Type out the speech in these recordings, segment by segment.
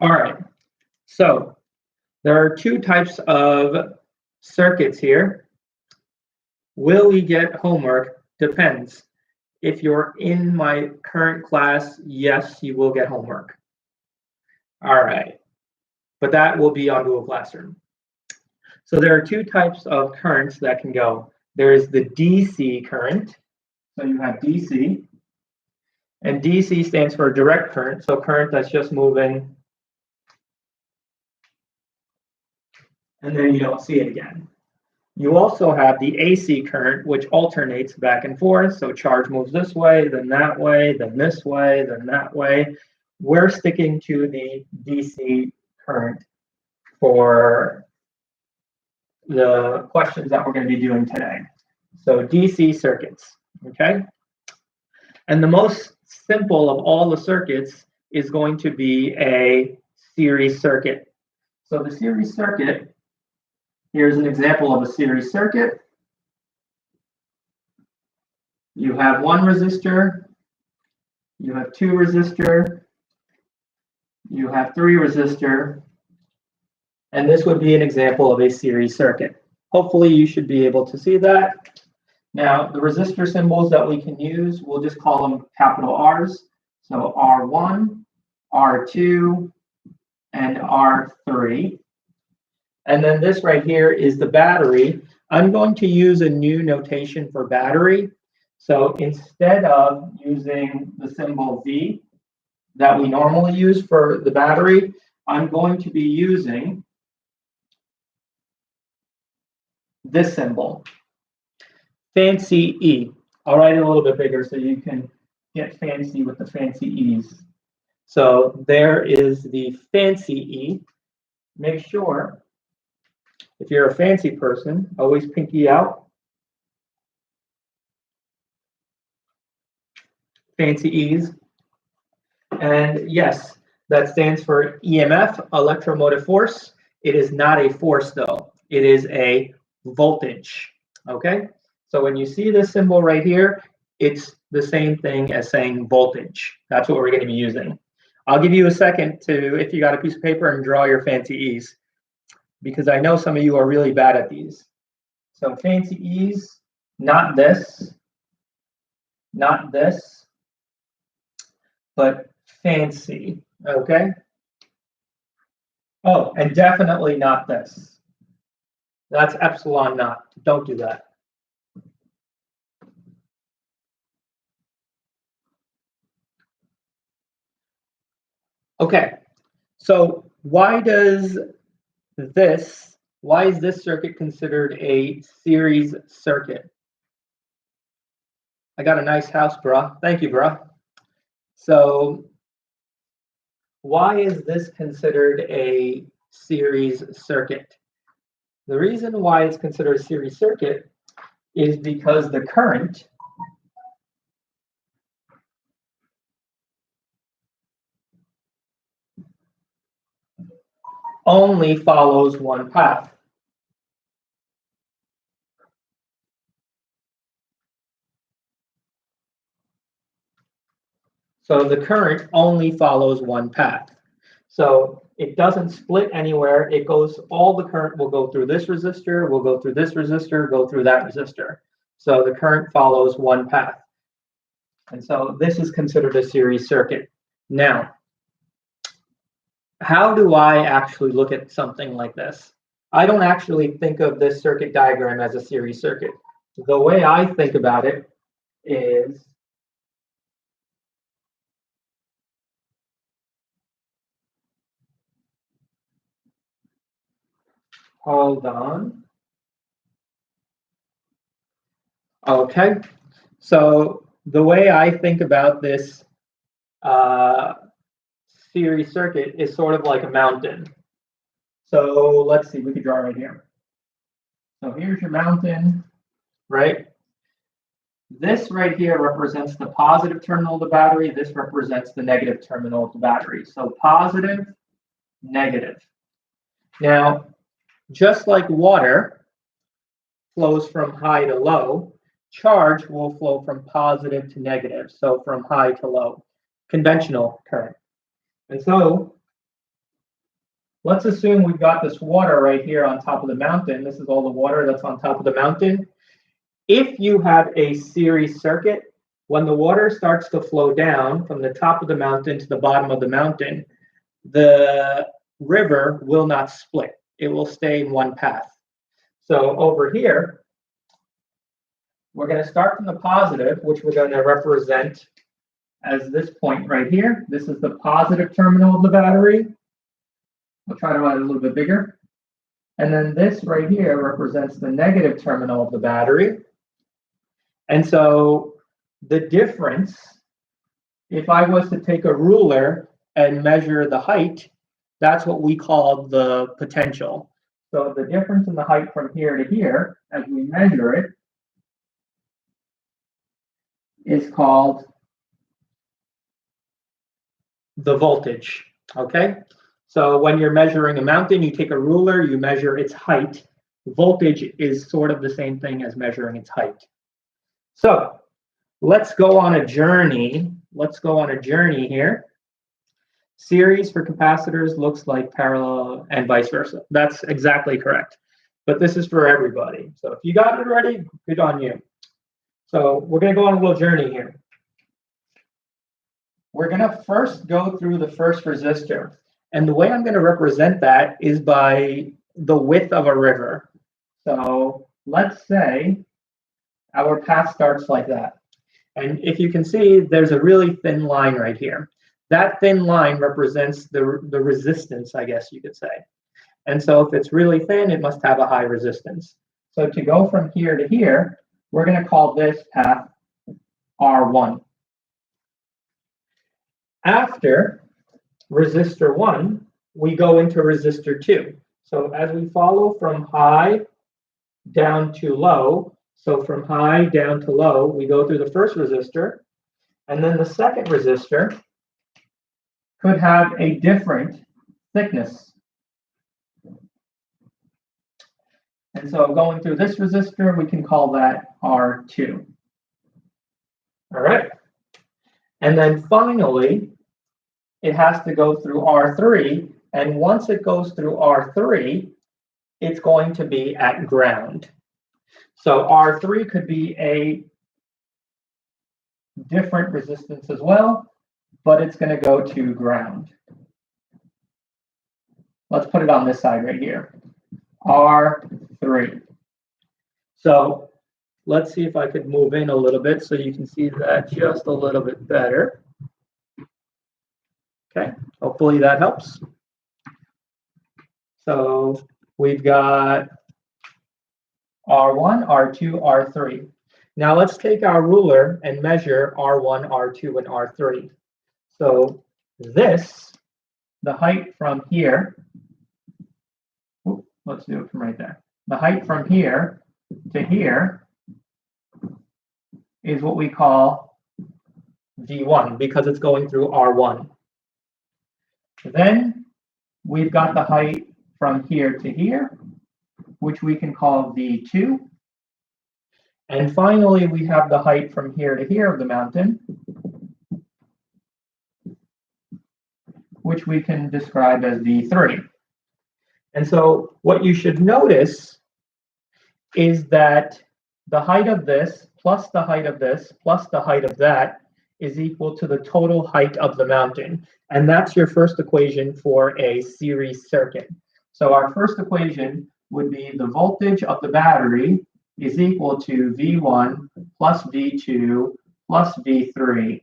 All right, so there are two types of circuits here. Will we get homework? Depends. If you're in my current class, yes, you will get homework. All right, but that will be on Google Classroom. So there are two types of currents that can go. There is the DC current. So you have DC, and DC stands for direct current, so current that's just moving, and then you don't see it again. You also have the AC current, which alternates back and forth. So charge moves this way, then that way, then this way, then that way. We're sticking to the DC current for the questions that we're going to be doing today. So DC circuits, okay? And the most simple of all the circuits is going to be a series circuit. So the series circuit, here's an example of a series circuit. You have one resistor, you have two resistor, you have three resistor, and this would be an example of a series circuit. Hopefully you should be able to see that. Now, the resistor symbols that we can use, we'll just call them capital R's. So R1, R2, and R3. And then this right here is the battery. I'm going to use a new notation for battery. So instead of using the symbol V that we normally use for the battery, I'm going to be using this symbol, fancy E. I'll write it a little bit bigger so you can get fancy with the fancy E's. So there is the fancy E. Make sure, if you're a fancy person, always pinky out. Fancy E's. And yes, that stands for EMF, Electro-Motive Force. It is not a force though. It is a voltage, okay? So when you see this symbol right here, it's the same thing as saying voltage. That's what we're going to be using. I'll give you a second to, if you got a piece of paper, and draw your fancy E's, because I know some of you are really bad at these. So fancy E's, not this, but fancy, okay? Oh, and definitely not this. That's epsilon naught. Don't do that. Okay, so why is this circuit considered a series circuit? I got a nice house, bruh. Thank you, bruh. So why is this considered a series circuit? The reason why it's considered a series circuit is because the current only follows one path. So the current only follows one path. So it doesn't split anywhere. It goes, all the current will go through this resistor, will go through this resistor, go through that resistor. So the current follows one path. And so this is considered a series circuit. Now, how do I actually look at something like this? I don't actually think of this circuit diagram as a series circuit. The way I think about it is hold on. Okay, so the way I think about this series circuit is sort of like a mountain. So let's see, we could draw right here. So here's your mountain, right? This right here represents the positive terminal of the battery. This represents the negative terminal of the battery. So positive, negative. Now, just like water flows from high to low, charge will flow from positive to negative. So from high to low, conventional current. And so let's assume we've got this water right here on top of the mountain. This is all the water that's on top of the mountain. If you have a series circuit, when the water starts to flow down from the top of the mountain to the bottom of the mountain, the river will not split. It will stay in one path. So over here, we're going to start from the positive, which we're going to represent as this point right here. This is the positive terminal of the battery. I'll try to write it a little bit bigger. And then this right here represents the negative terminal of the battery. And so the difference, if I was to take a ruler and measure the height, that's what we call the potential. So the difference in the height from here to here, as we measure it, is called the voltage, okay? So when you're measuring a mountain, you take a ruler, you measure its height. Voltage is sort of the same thing as measuring its height. So let's go on a journey. Let's go on a journey here. Series for capacitors looks like parallel and vice versa. That's exactly correct. But this is for everybody. So if you got it already, good on you. So we're going to go on a little journey here. We're going to first go through the first resistor. And the way I'm going to represent that is by the width of a river. So let's say our path starts like that. And if you can see, there's a really thin line right here. That thin line represents the resistance, I guess you could say. And so if it's really thin, it must have a high resistance. So to go from here to here, we're going to call this path R1. After resistor 1, we go into resistor 2. So as we follow from high down to low, so from high down to low, we go through the first resistor, and then the second resistor could have a different thickness. And so going through this resistor, we can call that R2. All right. And then finally, it has to go through R3. And once it goes through R3, it's going to be at ground. So R3 could be a different resistance as well, but it's going to go to ground. Let's put it on this side right here, R3. So let's see if I could move in a little bit so you can see that just a little bit better. Okay, hopefully that helps. So we've got R1, R2, R3. Now let's take our ruler and measure R1, R2, and R3. So this, the height from here, let's do it from right there. The height from here to here is what we call V1 because it's going through R1. Then we've got the height from here to here, which we can call V2. And finally, we have the height from here to here of the mountain, which we can describe as V3. And so what you should notice is that the height of this plus the height of this plus the height of that is equal to the total height of the mountain. And that's your first equation for a series circuit. So our first equation would be the voltage of the battery is equal to V1 plus V2 plus V3.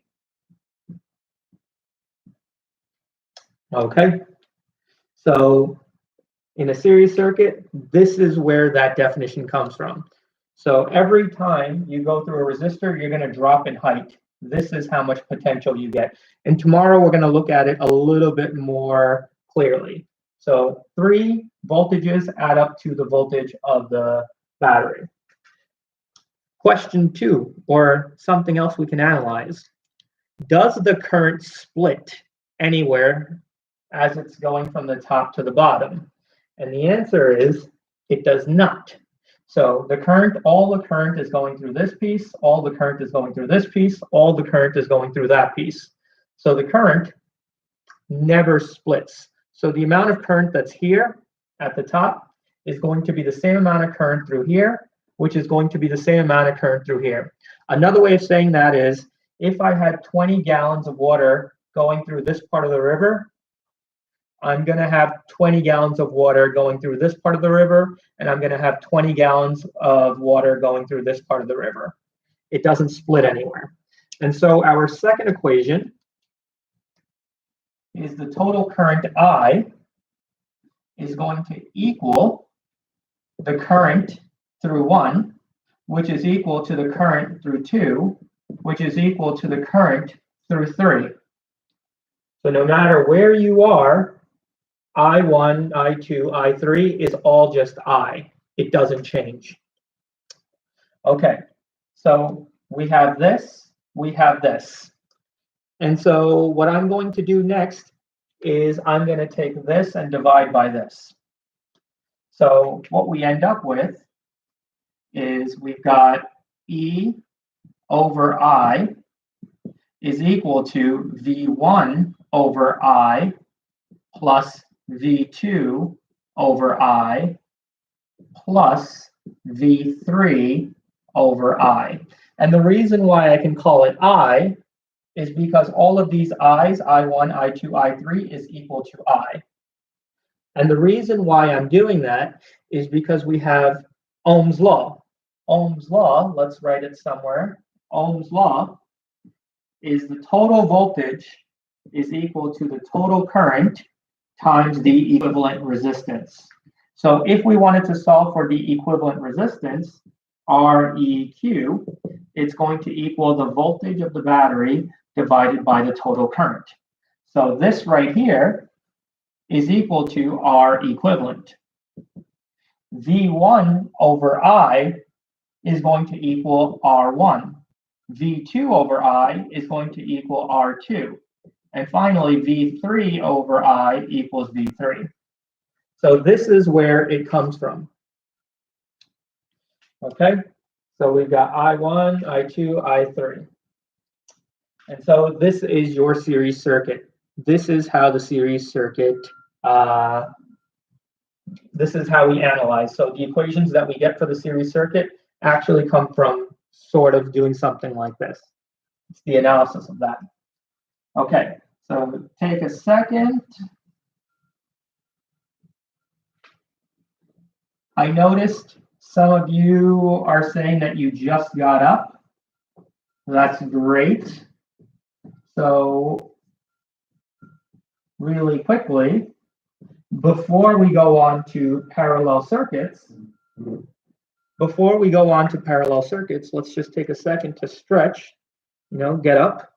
Okay, so in a series circuit, this is where that definition comes from. So every time you go through a resistor, you're going to drop in height. This is how much potential you get. And tomorrow we're going to look at it a little bit more clearly. So 3 voltages add up to the voltage of the battery. Question 2, or something else we can analyze. Does the current split anywhere as it's going from the top to the bottom? And the answer is it does not. So the current, all the current is going through this piece, all the current is going through this piece, all the current is going through that piece. So the current never splits. So the amount of current that's here at the top is going to be the same amount of current through here, which is going to be the same amount of current through here. Another way of saying that is, if I had 20 gallons of water going through this part of the river, I'm going to have 20 gallons of water going through this part of the river, and I'm going to have 20 gallons of water going through this part of the river. It doesn't split anywhere. And so our second equation is the total current I is going to equal the current through 1, which is equal to the current through 2, which is equal to the current through 3. So no matter where you are, I1, I2, I3 is all just I. It doesn't change. Okay, so we have this, we have this. And so what I'm going to do next is I'm going to take this and divide by this. So what we end up with is we've got E over I is equal to V1 over I plus V2 over I plus V3 over I. And the reason why I can call it I is because all of these I's, I1, I2, I3, is equal to I. And the reason why I'm doing that is because we have Ohm's law. Ohm's law, let's write it somewhere. Ohm's law is the total voltage is equal to the total current times the equivalent resistance. So if we wanted to solve for the equivalent resistance, Req, it's going to equal the voltage of the battery divided by the total current. So this right here is equal to R equivalent. V1 over I is going to equal R1. V2 over I is going to equal R2. And finally, V3 over I equals V3. So this is where it comes from. Okay, so we've got I1, I2, I3. And so this is your series circuit. This is how the series circuit, this is how we analyze. So the equations that we get for the series circuit actually come from sort of doing something like this. It's the analysis of that. Okay, so take a second. I noticed some of you are saying that you just got up. That's great. So really quickly, before we go on to parallel circuits, let's just take a second to stretch, get up.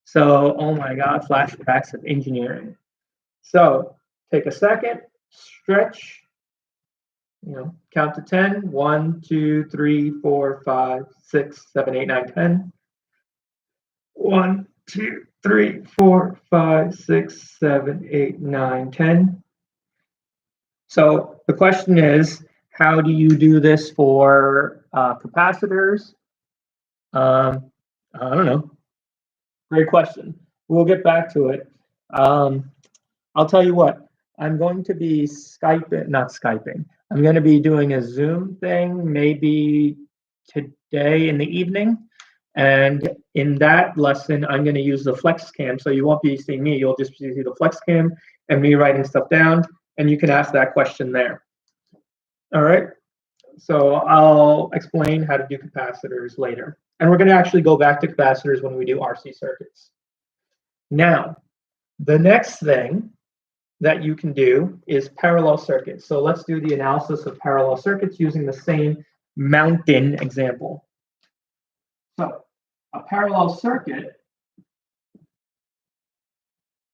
So, oh my God, flashbacks of engineering. So take a second, stretch, count to 10. 1, 2, 3, 4, 5, 6, 7, 8, 9, 10. 1, 2, 3, 4, 5, 6, 7, 8, 9, 10. So the question is, how do you do this for capacitors? I don't know. Great question. We'll get back to it. I'll tell you what, I'm going to be not Skyping. I'm going to be doing a Zoom thing maybe today in the evening. And in that lesson, I'm going to use the flex cam. So you won't be seeing me. You'll just see the flex cam and me writing stuff down. And you can ask that question there. All right. So I'll explain how to do capacitors later. And we're going to actually go back to capacitors when we do RC circuits. Now, the next thing that you can do is parallel circuits. So let's do the analysis of parallel circuits using the same mountain example. So a parallel circuit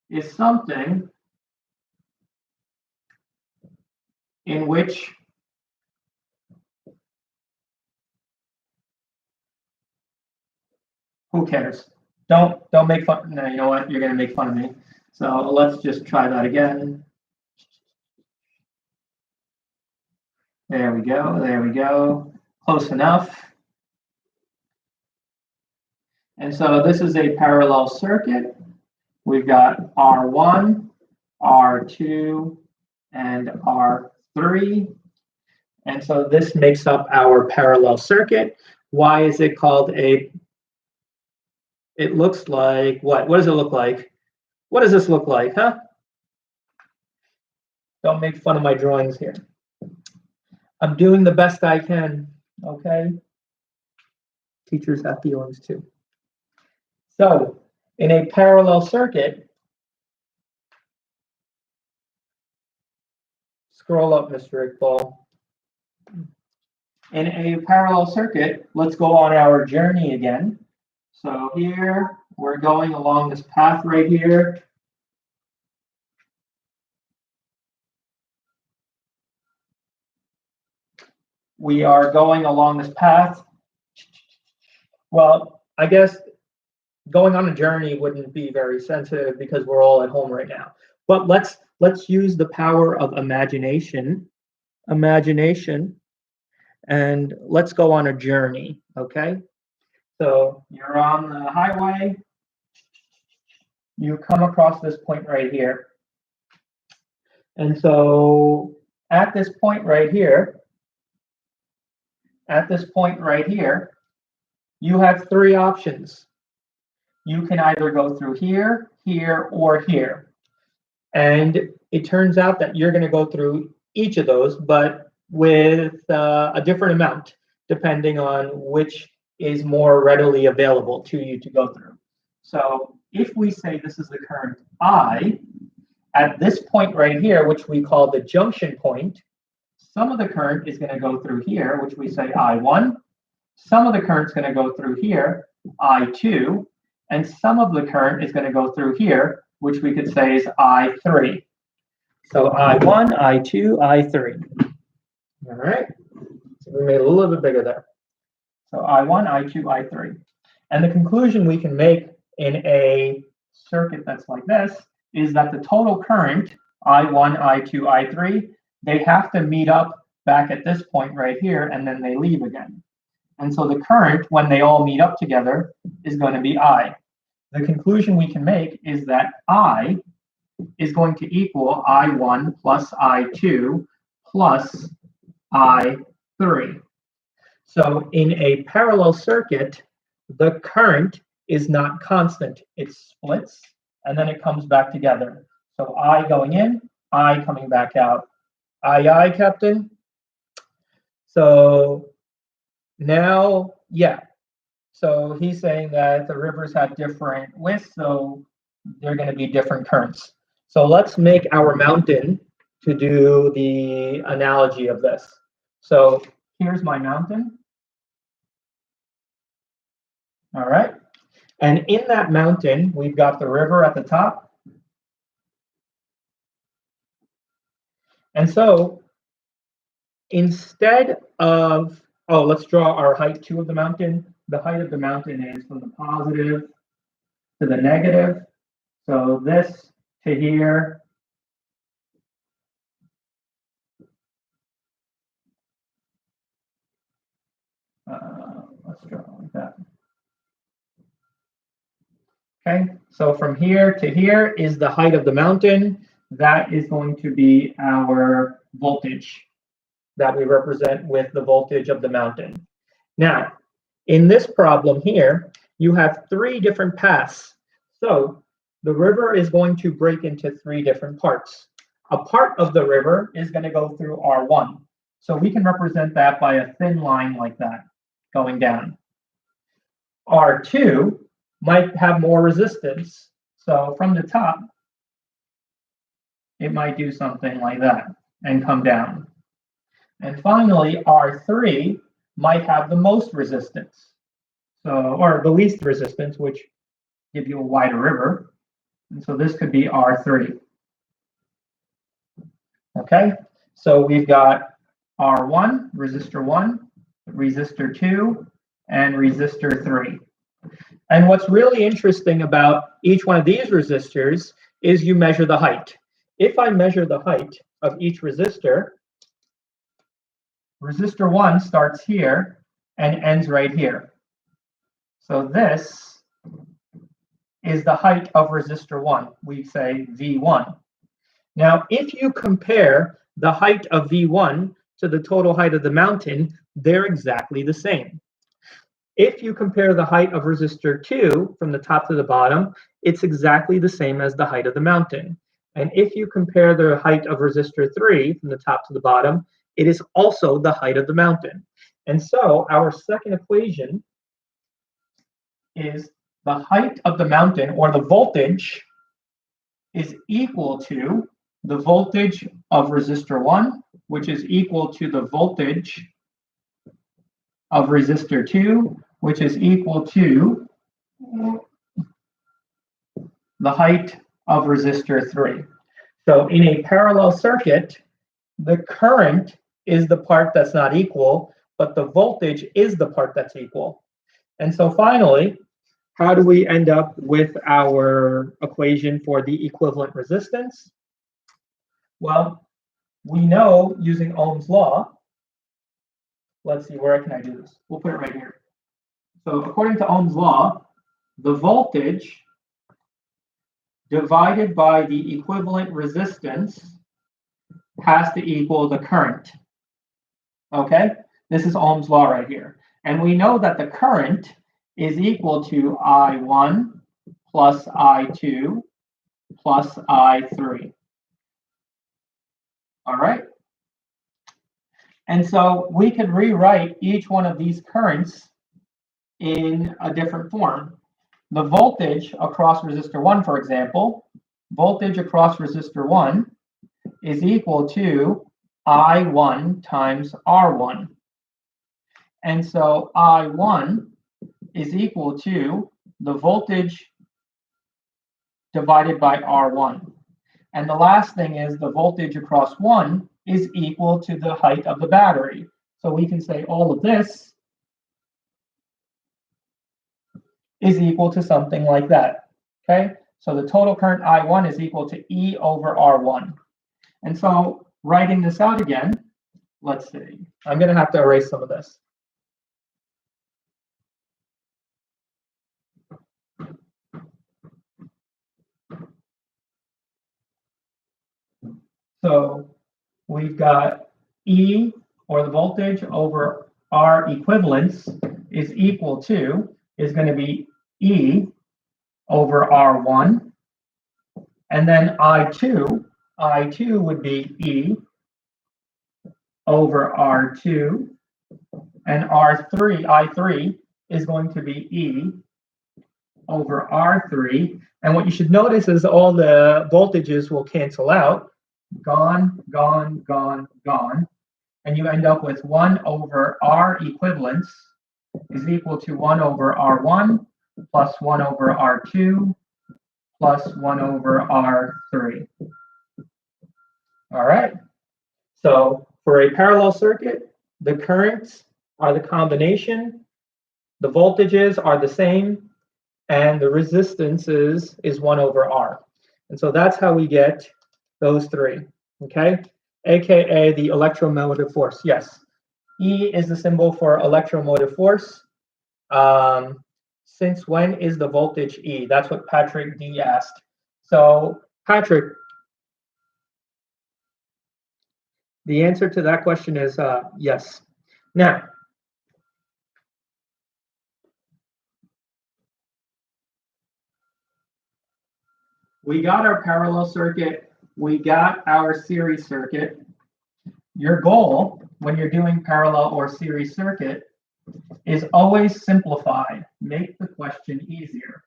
is something in which who cares? Don't make fun. No, you know what? You're going to make fun of me. So let's just try that again. There we go. There we go. Close enough. And so this is a parallel circuit. We've got R1, R2, and R3. And so this makes up our parallel circuit. Why is it called a, it looks like, what? What does it look like? What does this look like, huh? Don't make fun of my drawings here. I'm doing the best I can, okay? Teachers have feelings too. So in a parallel circuit, scroll up, Mr. Iqbal. In a parallel circuit, let's go on our journey again. So here, we're going along this path right here. We are going along this path. Well, I guess going on a journey wouldn't be very sensitive because we're all at home right now. But let's use the power of imagination, and let's go on a journey, okay? So you're on the highway, you come across this point right here. And so at this point right here, you have three options. You can either go through here, here, or here. And it turns out that you're going to go through each of those, but with a different amount, depending on which is more readily available to you to go through. So if we say this is the current I, at this point right here, which we call the junction point, some of the current is going to go through here, which we say I1. Some of the current is going to go through here, I2. And some of the current is going to go through here, which we could say is I3. So I1, I2, I3. All right. So we made it a little bit bigger there. So I1, I2, I3. And the conclusion we can make in a circuit that's like this is that the total current, I1, I2, I3, they have to meet up back at this point right here, and then they leave again. And so the current, when they all meet up together, is going to be I. The conclusion we can make is that I is going to equal I1 plus I2 plus I3. So in a parallel circuit, the current is not constant. It splits, and then it comes back together. So I going in, I coming back out. Aye, Captain? So now, yeah. So he's saying that the rivers have different widths, so they're going to be different currents. So let's make our mountain to do the analogy of this. So here's my mountain. All right. And in that mountain, we've got the river at the top. And so instead of, oh, let's draw our height too of the mountain. The height of the mountain is from the positive to the negative. So this to here. Let's draw like that. Okay, so from here to here is the height of the mountain. That is going to be our voltage that we represent with the voltage of the mountain. Now, in this problem here, you have three different paths. So the river is going to break into three different parts. A part of the river is going to go through R1. So we can represent that by a thin line like that going down. R2 might have more resistance. So from the top, it might do something like that and come down. And finally, R3 might have the most resistance. So, or the least resistance, which give you a wider river. And so this could be R3. Okay, so we've got R1, resistor 1, resistor 2, and resistor 3. And what's really interesting about each one of these resistors is you measure the height. If I measure the height of each resistor, resistor 1 starts here and ends right here. So this is the height of resistor 1. We say V1. Now, if you compare the height of V1 to the total height of the mountain, they're exactly the same. If you compare the height of resistor 2 from the top to the bottom, it's exactly the same as the height of the mountain. And if you compare the height of resistor 3 from the top to the bottom, it is also the height of the mountain. And so our second equation is the height of the mountain, or the voltage, is equal to the voltage of resistor 1, which is equal to the voltage of resistor 2, which is equal to the height of resistor 3. So in a parallel circuit, the current is the part that's not equal, but the voltage is the part that's equal. And so finally, how do we end up with our equation for the equivalent resistance? Well, we know using Ohm's law, let's see, where can I do this? We'll put it right here. So according to Ohm's law, the voltage divided by the equivalent resistance has to equal the current. Okay? This is Ohm's law right here. And we know that the current is equal to I1 plus I2 plus I3. All right? And so we could rewrite each one of these currents in a different form. The voltage across resistor 1, for example, voltage across resistor 1 is equal to I1 times R1. And so I1 is equal to the voltage divided by R1. And the last thing is the voltage across 1 is equal to the height of the battery. So we can say all of this is equal to something like that. Okay? So the total current I1 is equal to E over R1. And so writing this out again, let's see. I'm going to have to erase some of this. So we've got E, or the voltage, over R equivalence is equal to, is going to be E over R1. And then I2 would be E over R2. And I3 is going to be E over R3. And what you should notice is all the voltages will cancel out. Gone, gone, gone, gone. And you end up with 1 over R equivalence is equal to 1 over R1 plus 1 over R2 plus 1 over R3. All right. So for a parallel circuit, the currents are the combination, the voltages are the same, and the resistance is 1 over R. And so that's how we get those three, okay? AKA the electromotive force. Yes, E is the symbol for electromotive force. Since when is the voltage E? That's what Patrick D asked. So Patrick, the answer to that question is yes. Now, we got our parallel circuit, we got our series circuit. Your goal when you're doing parallel or series circuit is always simplify, make the question easier.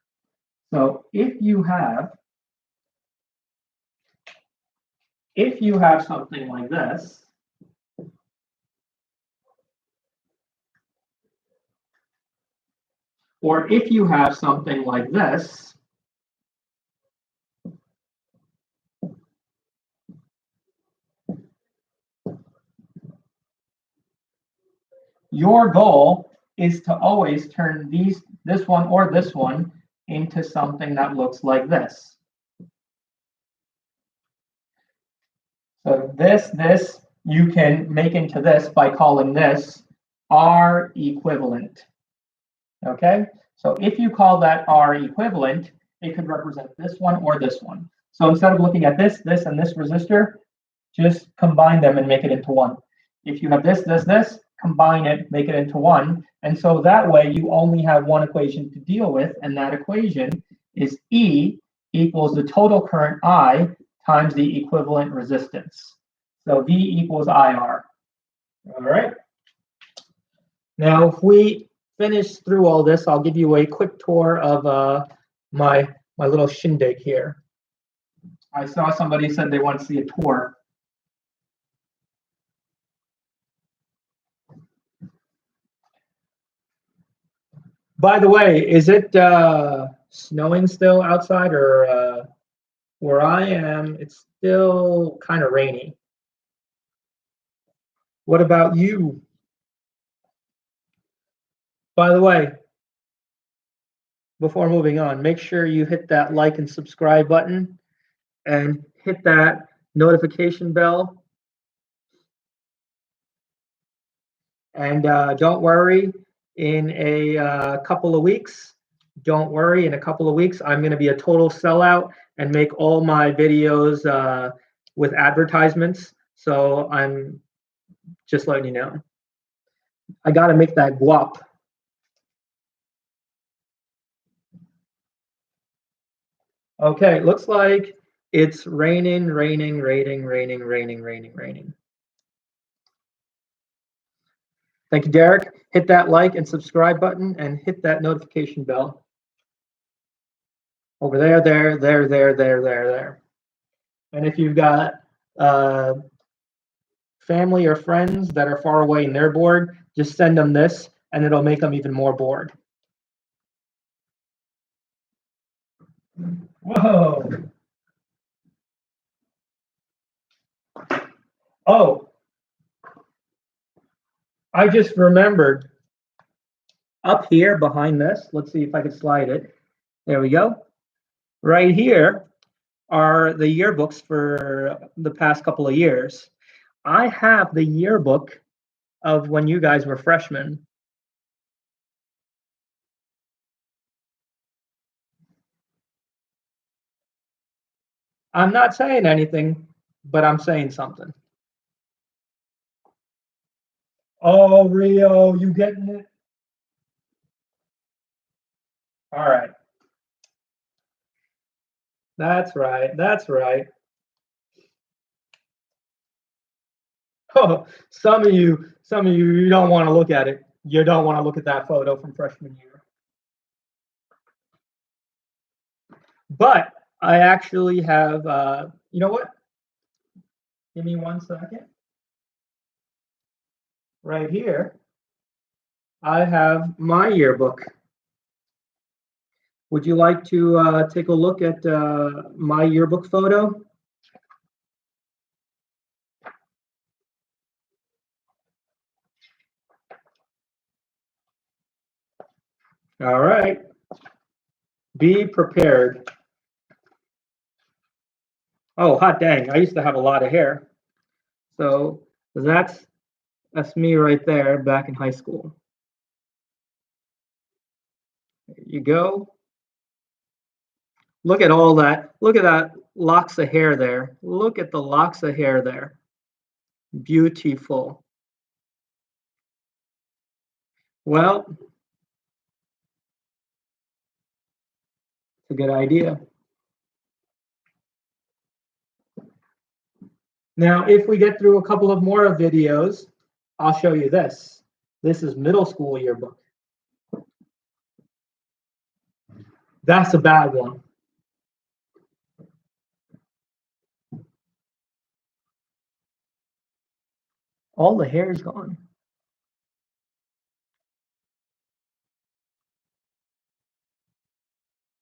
So if you have something like this, or if you have something like this, your goal is to always turn this one or this one into something that looks like this. So this you can make into this by calling this R equivalent. Okay, so if you call that R equivalent, it could represent this one or this one. So instead of looking at this, and this resistor, just combine them and make it into one. If you have this, combine it, make it into one. And so that way you only have one equation to deal with, and that equation is E equals the total current I times the equivalent resistance. So V equals IR. All right. Now, if we finish through all this, I'll give you a quick tour of my little shindig here. I saw somebody said they want to see a tour. By the way, is it snowing still outside, or where I am, it's still kind of rainy? What about you? By the way, before moving on, make sure you hit that like and subscribe button and hit that notification bell. And don't worry, in a couple of weeks, I'm going to be a total sellout and make all my videos with advertisements. So I'm just letting you know. I got to make that guap. Okay, looks like it's raining. Thank you, Derek. Hit that like and subscribe button and hit that notification bell. Over there. And if you've got family or friends that are far away and they're bored, just send them this and it'll make them even more bored. Whoa. Oh, I just remembered up here behind this, let's see if I can slide it. There we go. Right here are the yearbooks for the past couple of years. I have the yearbook of when you guys were freshmen. I'm not saying anything, but I'm saying something. Oh, Rio, you getting it? All right. That's right. Oh, some of you, you don't want to look at it. You don't want to look at that photo from freshman year. But I actually have, you know what? Give me 1 second. Right here, I have my yearbook. Would you like to take a look at my yearbook photo? All right. Be prepared. Oh, hot dang. I used to have a lot of hair. So that's me right there back in high school. There you go. Look at all that. Look at that locks of hair there. Look at the locks of hair there. Beautiful. Well, it's a good idea. Now, if we get through a couple of more videos, I'll show you this. This is middle school yearbook. That's a bad one. All the hair is gone.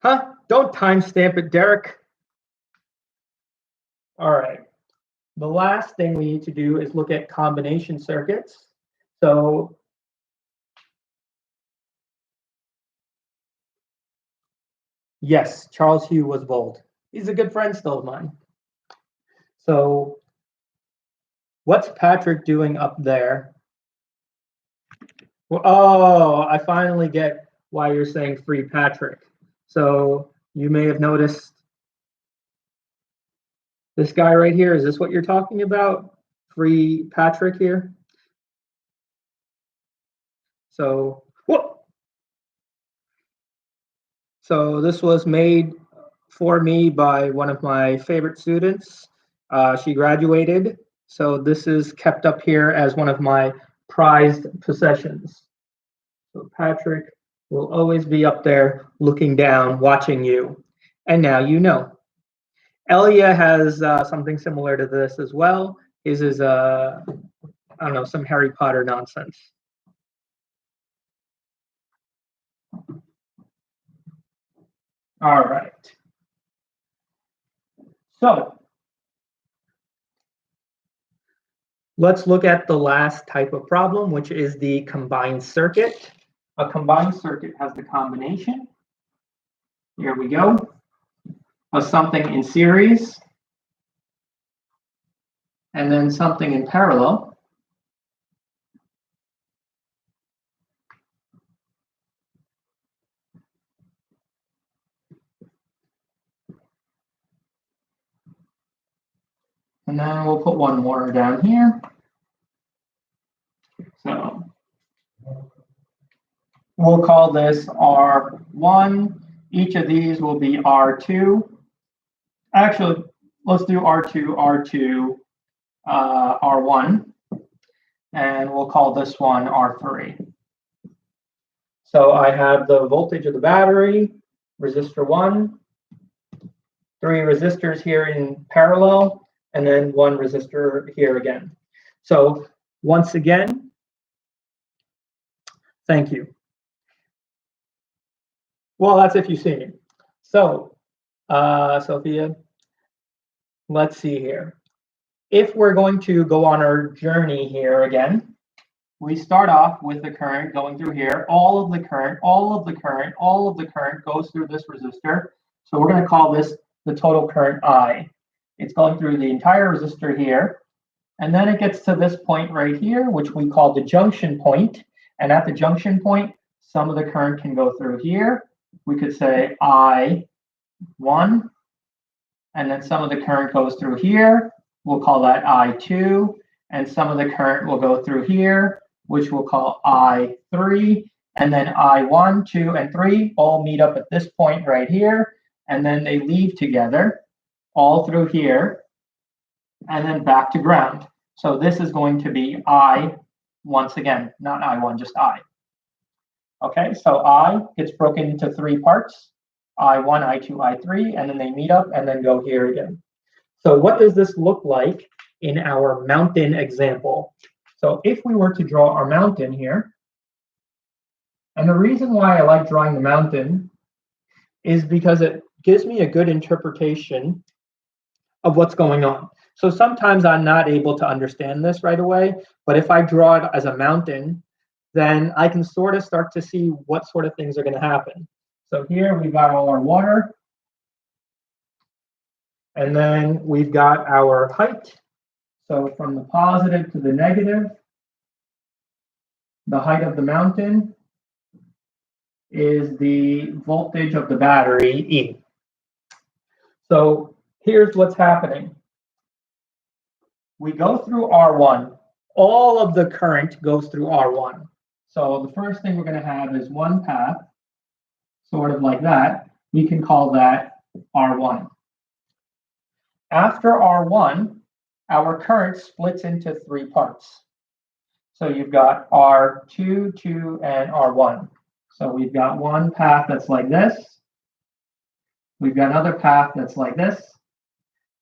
Huh? Don't timestamp it, Derek. All right. The last thing we need to do is look at combination circuits. So yes, Charles Hugh was bold. He's a good friend still of mine. So what's Patrick doing up there? Well, oh, I finally get why you're saying free Patrick. So you may have noticed This guy right here, is this what you're talking about? Free Patrick here? So, whoop. So this was made for me by one of my favorite students. She graduated, so this is kept up here as one of my prized possessions. So Patrick will always be up there looking down, watching you. And now you know. Elia has something similar to this as well. His is, I don't know, some Harry Potter nonsense. All right. So let's look at the last type of problem, which is the combined circuit. A combined circuit has the combination, here we go, of something in series and then something in parallel. And then we'll put one more down here. So we'll call this R1. Each of these will be R2. Actually, let's do R2, R2, R1. And we'll call this one R3. So I have the voltage of the battery, resistor 1, 3 resistors here in parallel, and then 1 resistor here again. So once again, thank you. Well, that's if you see me. So, Sophia, let's see here. If we're going to go on our journey here again, we start off with the current going through here. All of the current goes through this resistor. So we're going to call this the total current I. It's going through the entire resistor here. And then it gets to this point right here, which we call the junction point. And at the junction point, some of the current can go through here. We could say I1. And then some of the current goes through here. We'll call that I2. And some of the current will go through here, which we'll call I3. And then I1, 2, and 3 all meet up at this point right here. And then they leave together all through here and then back to ground. So this is going to be I once again, not I1, just I. Okay, so I gets broken into 3 parts, I1, I2, I3, and then they meet up and then go here again. So what does this look like in our mountain example? So if we were to draw our mountain here, and the reason why I like drawing the mountain is because it gives me a good interpretation of what's going on. So sometimes I'm not able to understand this right away, but if I draw it as a mountain, then I can sort of start to see what sort of things are going to happen. So here we've got all our water, and then we've got our height. So from the positive to the negative, the height of the mountain is the voltage of the battery, E. So here's what's happening. We go through R1. All of the current goes through R1. So the first thing we're going to have is one path, sort of like that. We can call that R1. After R1, our current splits into 3 parts. So you've got R2, 2, and R1. So we've got one path that's like this. We've got another path that's like this.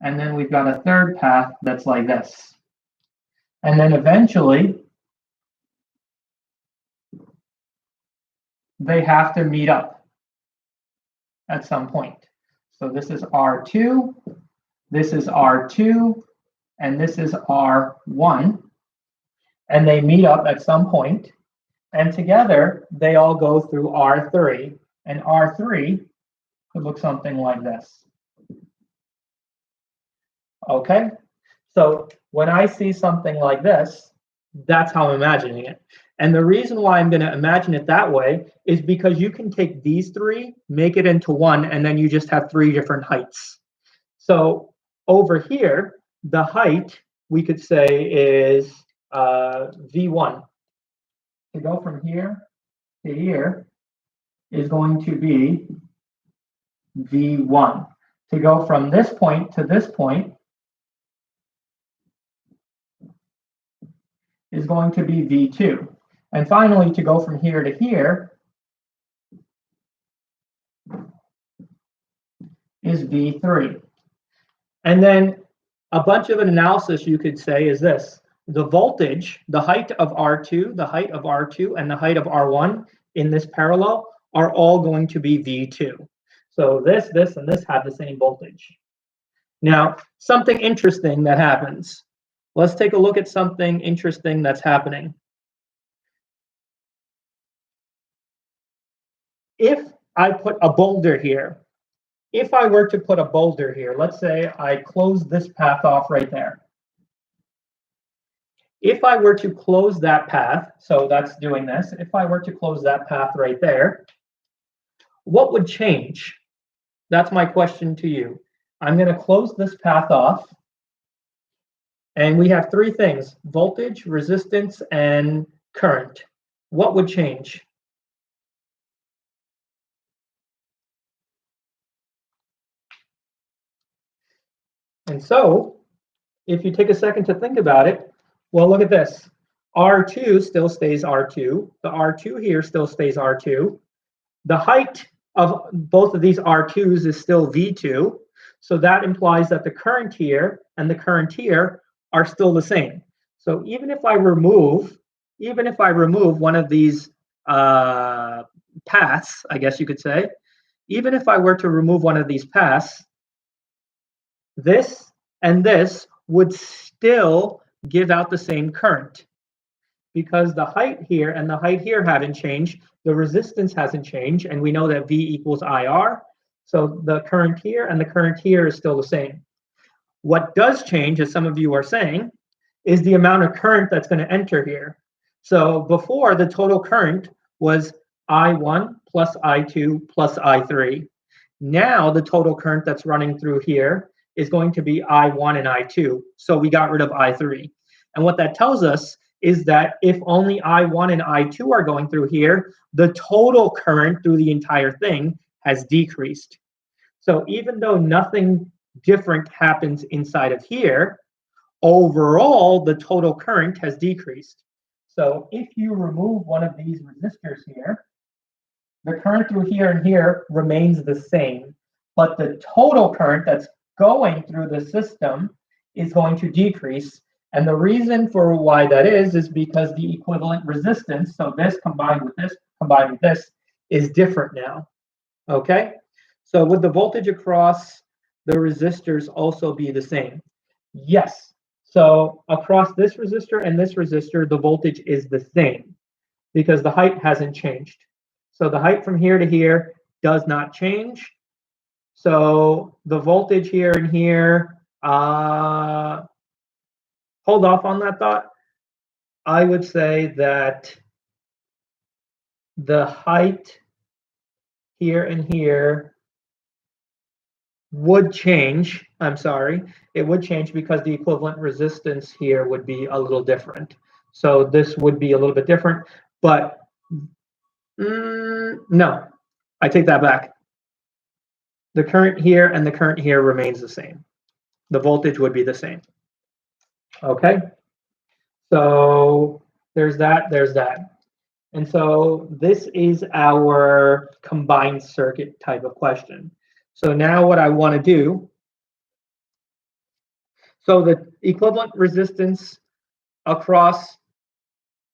And then we've got a third path that's like this. And then eventually, they have to meet up at some point. So this is R2, this is R2, and this is R1. And they meet up at some point, and together they all go through R3. And R3 could look something like this. Okay, so when I see something like this, that's how I'm imagining it. And the reason why I'm going to imagine it that way is because you can take these 3, make it into one, and then you just have 3 different heights. So over here, the height, we could say, is V1. To go from here to here is going to be V1. To go from this point to this point is going to be V2. And finally, to go from here to here is V3. And then a bunch of an analysis you could say is this. The voltage, the height of R2, the height of R2, and the height of R1 in this parallel are all going to be V2. So this, and this have the same voltage. Now, something interesting that happens. Let's take a look at something interesting that's happening. If I put a boulder here, if I were to put a boulder here, let's say I close this path off right there. If I were to close that path, so that's doing this, if I were to close that path right there, what would change? That's my question to you. I'm going to close this path off, and we have three things: voltage, resistance, and current. What would change? And so, if you take a second to think about it, well, look at this. R2 still stays R2. The R2 here still stays R2. The height of both of these R2s is still V2. So that implies that the current here and the current here are still the same. So even if I remove one of these paths, I guess you could say, even if I were to remove one of these paths, this and this would still give out the same current, because the height here and the height here haven't changed, the resistance hasn't changed, and we know that V equals IR. So the current here and the current here is still the same. What does change, as some of you are saying, is the amount of current that's going to enter here. So before, the total current was I1 plus I2 plus I3. Now the total current that's running through here is going to be I1 and I2. So we got rid of I3. And what that tells us is that if only I1 and I2 are going through here, the total current through the entire thing has decreased. So even though nothing different happens inside of here, overall, the total current has decreased. So if you remove one of these resistors here, the current through here and here remains the same, but the total current that's going through the system is going to decrease. And the reason for why that is because the equivalent resistance, so this combined with this, is different now. Okay? So would the voltage across the resistors also be the same? Yes. So across this resistor and this resistor, the voltage is the same because the height hasn't changed. So the height from here to here does not change. So the voltage here and here, hold off on that thought. I would say that the height here and here would change. I'm sorry, it would change because the equivalent resistance here would be a little different. So this would be a little bit different, but no, I take that back. The current here and the current here remains the same. The voltage would be the same. Okay, so there's that, there's that. And so this is our combined circuit type of question. So now what I want to do, so the equivalent resistance across,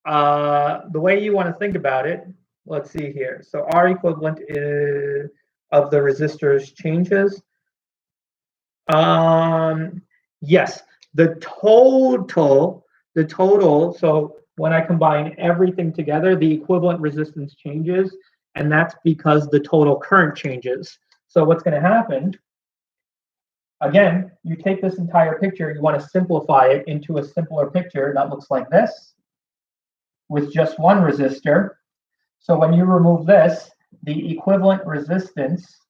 the way you want to think about it, let's see here. So R equivalent is, of the resistors changes. Yes, the total, so when I combine everything together, the equivalent resistance changes, and that's because the total current changes. So what's going to happen, again, you take this entire picture, you want to simplify it into a simpler picture that looks like this, with just one resistor. So when you remove this, the equivalent resistance,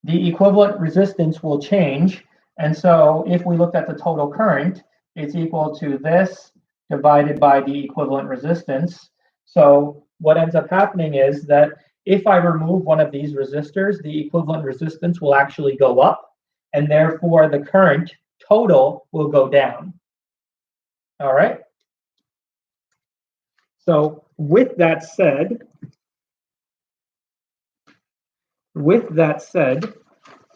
the equivalent resistance will change. And so if we looked at the total current, it's equal to this divided by the equivalent resistance. So what ends up happening is that if I remove one of these resistors, the equivalent resistance will actually go up, and therefore the current total will go down. All right? So with that said,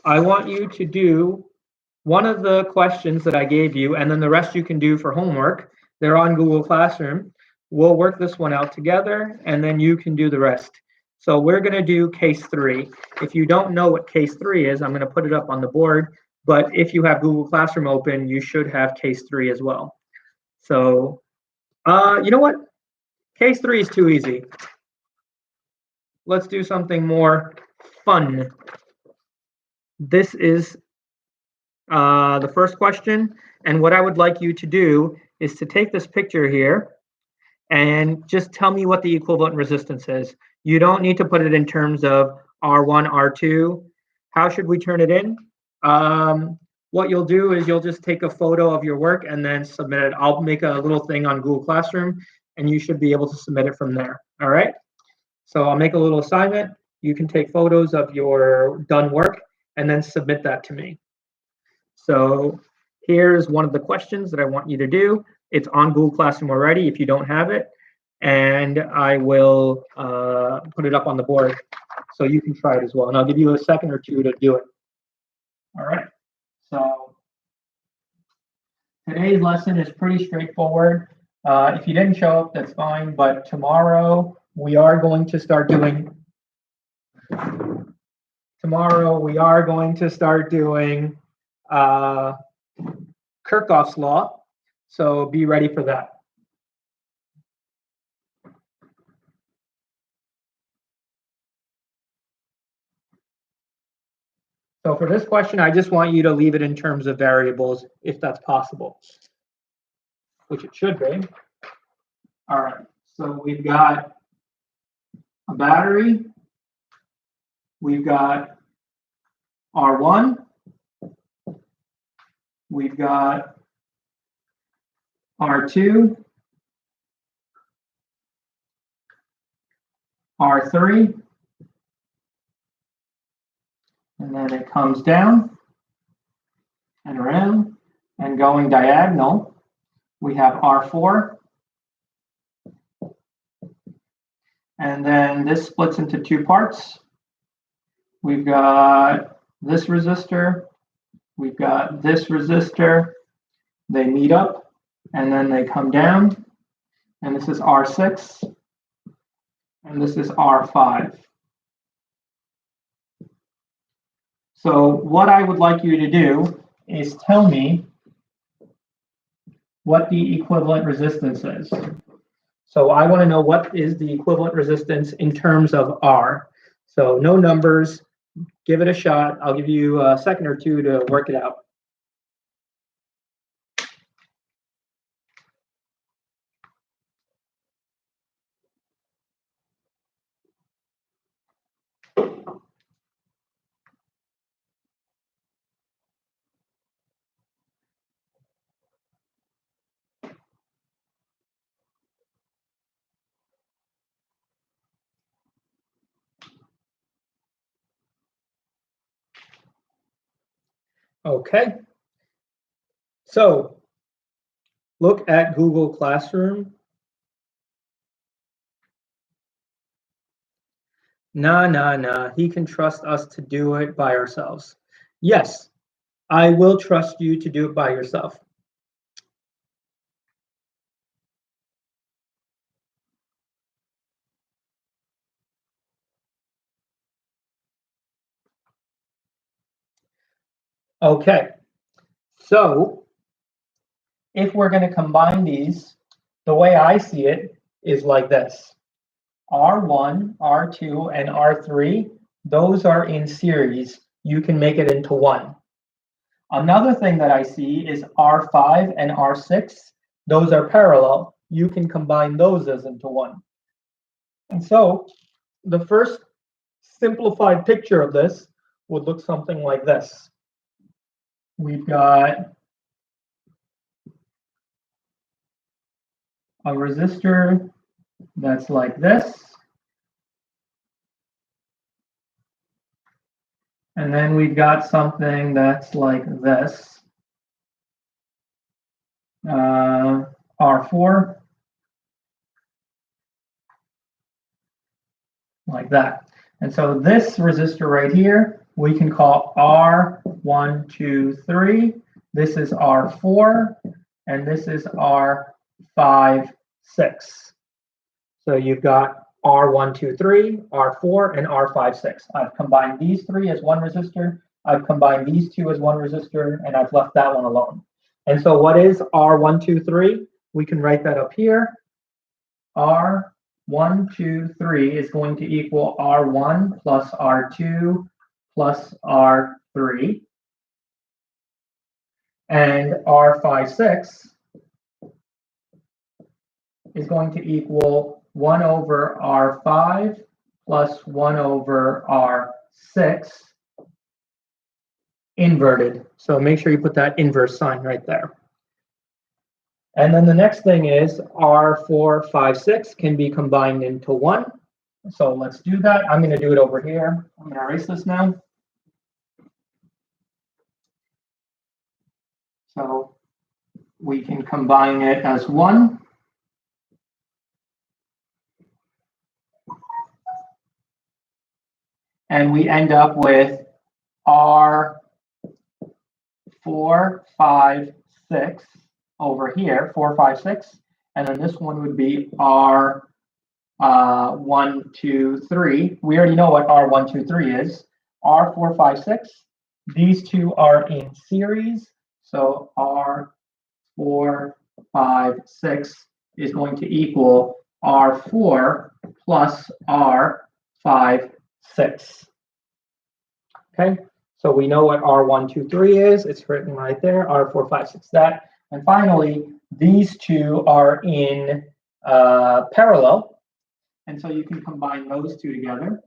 I want you to do one of the questions that I gave you, and then the rest you can do for homework. They're on Google Classroom. We'll work this one out together, and then you can do the rest. So we're going to do case 3. If you don't know what case 3 is, I'm going to put it up on the board. But if you have Google Classroom open, you should have case 3 as well. So you know what? Case 3 is too easy. Let's do something more fun. This is the first question. And what I would like you to do is to take this picture here and just tell me what the equivalent resistance is. You don't need to put it in terms of R1, R2. How should we turn it in? What you'll do is you'll just take a photo of your work and then submit it. I'll make a little thing on Google Classroom, and you should be able to submit it from there. All right? So I'll make a little assignment. You can take photos of your done work and then submit that to me. So here's one of the questions that I want you to do. It's on Google Classroom already if you don't have it. And I will put it up on the board so you can try it as well. And I'll give you a second or two to do it. All right. So today's lesson is pretty straightforward. If you didn't show up, that's fine. But tomorrow we are going to start doing Kirchhoff's law. So be ready for that. So for this question, I just want you to leave it in terms of variables, if that's possible, which it should be. All right, so we've got a battery. We've got R1. We've got R2. R3. And then it comes down and around and going diagonal. We have R4. And then this splits into 2 parts. We've got this resistor. We've got this resistor. They meet up and then they come down. And this is R6. And this is R5. So what I would like you to do is tell me what the equivalent resistance is. So I want to know what is the equivalent resistance in terms of R. So no numbers, give it a shot. I'll give you a second or two to work it out. Okay, so look at Google Classroom. Nah, he can trust us to do it by ourselves. Yes, I will trust you to do it by yourself. Okay, so if we're going to combine these, the way I see it is like this. R1, R2, and R3, those are in series. You can make it into one. Another thing that I see is R5 and R6. Those are parallel. You can combine those as into one. And so the first simplified picture of this would look something like this. We've got a resistor that's like this. And then we've got something that's like this. R4. Like that. And so this resistor right here, we can call R1, 2, 3. This is R4, and this is R5, 6. So you've got R1, 2, 3, R4, and R5, 6. I've combined these three as one resistor. I've combined these two as one resistor, and I've left that one alone. And so what is R1, 2, 3? We can write that up here. R1, 2, 3 is going to equal R1 plus R2 plus R3. And R5, 6 is going to equal 1 over R5 plus 1 over R6 inverted. So make sure you put that inverse sign right there. And then the next thing is R4, 5, 6 can be combined into 1. So let's do that. I'm going to do it over here. I'm going to erase this now. So we can combine it as 1. And we end up with R4, 5, 6 over here, 4, 5, 6. And then this one would be R1, 2, 3. We already know what R1, 2, 3 is. R4, 5, 6. These two are in series. So R4, 5, 6 is going to equal R4 plus R5, 6. Okay, so we know what R1, 2, 3 is. It's written right there, R4, 5, 6, that. And finally, these two are in parallel. And so you can combine those two together.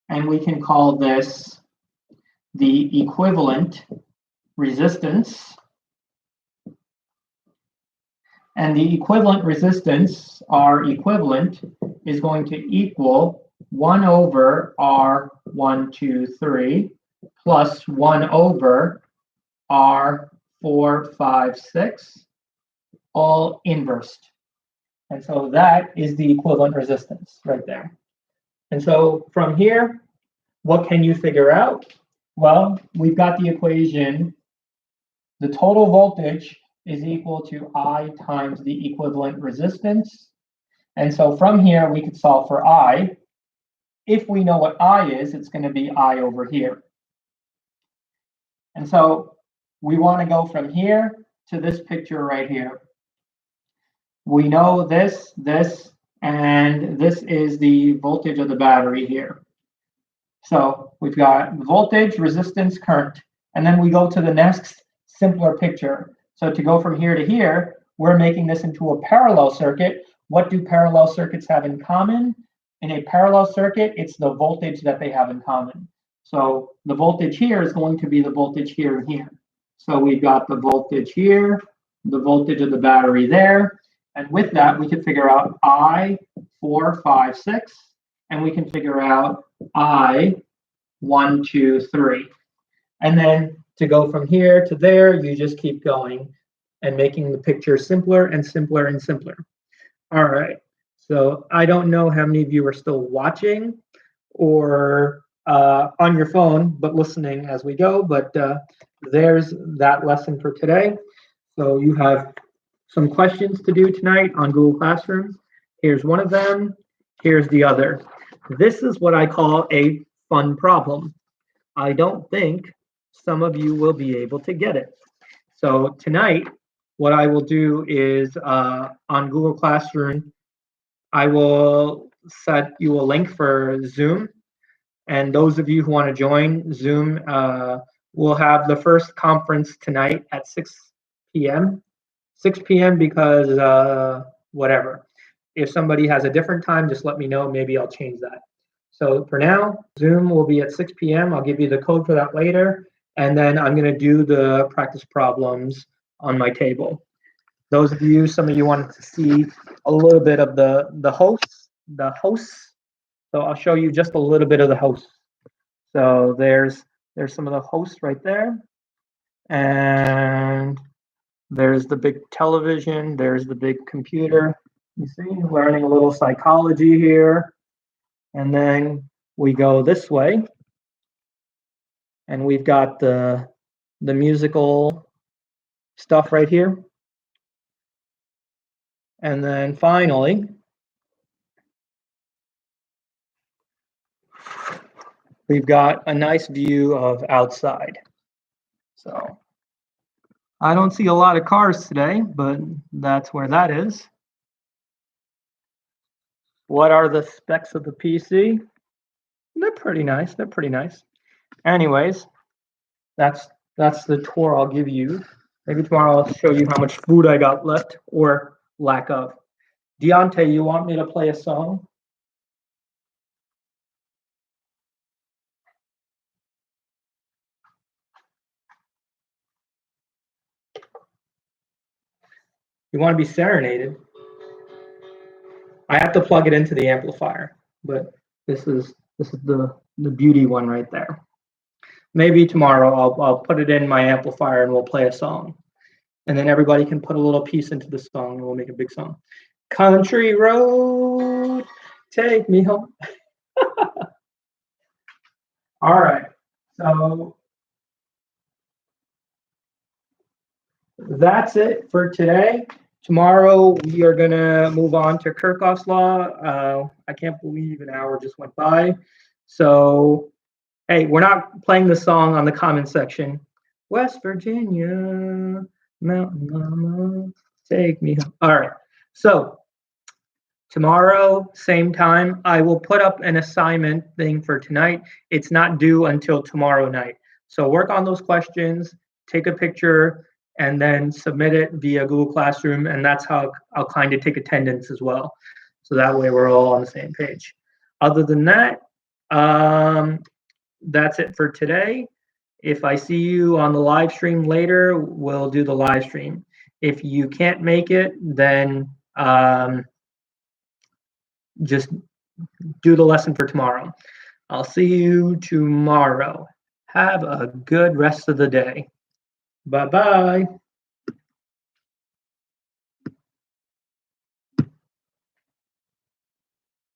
And we can call this the equivalent resistance. And the equivalent resistance, R equivalent, is going to equal 1 over R1, 2, 3 plus 1 over R4, 5, 6, all inversed. And so that is the equivalent resistance right there. And so from here, what can you figure out? Well, we've got the equation. The total voltage is equal to I times the equivalent resistance. And so from here, we could solve for I. If we know what I is, it's going to be I over here. And so we want to go from here to this picture right here. We know this, and this is the voltage of the battery here. So we've got voltage, resistance, current. And then we go to the next simpler picture. So to go from here to here, we're making this into a parallel circuit. What do parallel circuits have in common? In a parallel circuit, it's the voltage that they have in common. So the voltage here is going to be the voltage here and here. So we've got the voltage here, the voltage of the battery there. And with that, we can figure out I4, 5, 6. And we can figure out I1, 2, 3. And then to go from here to there, you just keep going and making the picture simpler and simpler and simpler. All right. So I don't know how many of you are still watching or on your phone, but listening as we go. But there's that lesson for today. So you have some questions to do tonight on Google Classroom. Here's one of them. Here's the other. This is what I call a fun problem. I don't think some of you will be able to get it. So tonight, what I will do is on Google Classroom, I will set you a link for Zoom. And those of you who want to join Zoom, we'll have the first conference tonight at 6 p.m. 6 p.m. because whatever. If somebody has a different time, just let me know. Maybe I'll change that. So for now, Zoom will be at 6 p.m. I'll give you the code for that later. And then I'm going to do the practice problems on my table. Those of you, some of you wanted to see a little bit of the hosts. So I'll show you just a little bit of the hosts. So there's some of the hosts right there. And there's the big television. There's the big computer. You see, learning a little psychology here. And then we go this way. And we've got the musical stuff right here. And then finally, we've got a nice view of outside. So I don't see a lot of cars today, but that's where that is. What are the specs of the PC? They're pretty nice. They're pretty nice. Anyways, that's the tour I'll give you. Maybe tomorrow I'll show you how much food I got left or lack of. Deontay, you want me to play a song? You want to be serenaded? I have to plug it into the amplifier, but this is the beauty one right there. Maybe tomorrow I'll put it in my amplifier and we'll play a song, and then everybody can put a little piece into the song and we'll make a big song. Country road, take me home. All right, so that's it for today. Tomorrow we are gonna move on to Kirchhoff's law. I can't believe an hour just went by. So, hey, we're not playing the song on the comment section. West Virginia, Mountain Mama, take me home. All right, so tomorrow, same time, I will put up an assignment thing for tonight. It's not due until tomorrow night. So work on those questions, take a picture, and then submit it via Google Classroom, and that's how I'll kind of take attendance as well. So that way we're all on the same page. Other than that, that's it for today. If I see you on the live stream later, we'll do the live stream. If you can't make it, then just do the lesson for tomorrow. I'll see you tomorrow. Have a good rest of the day. Bye-bye.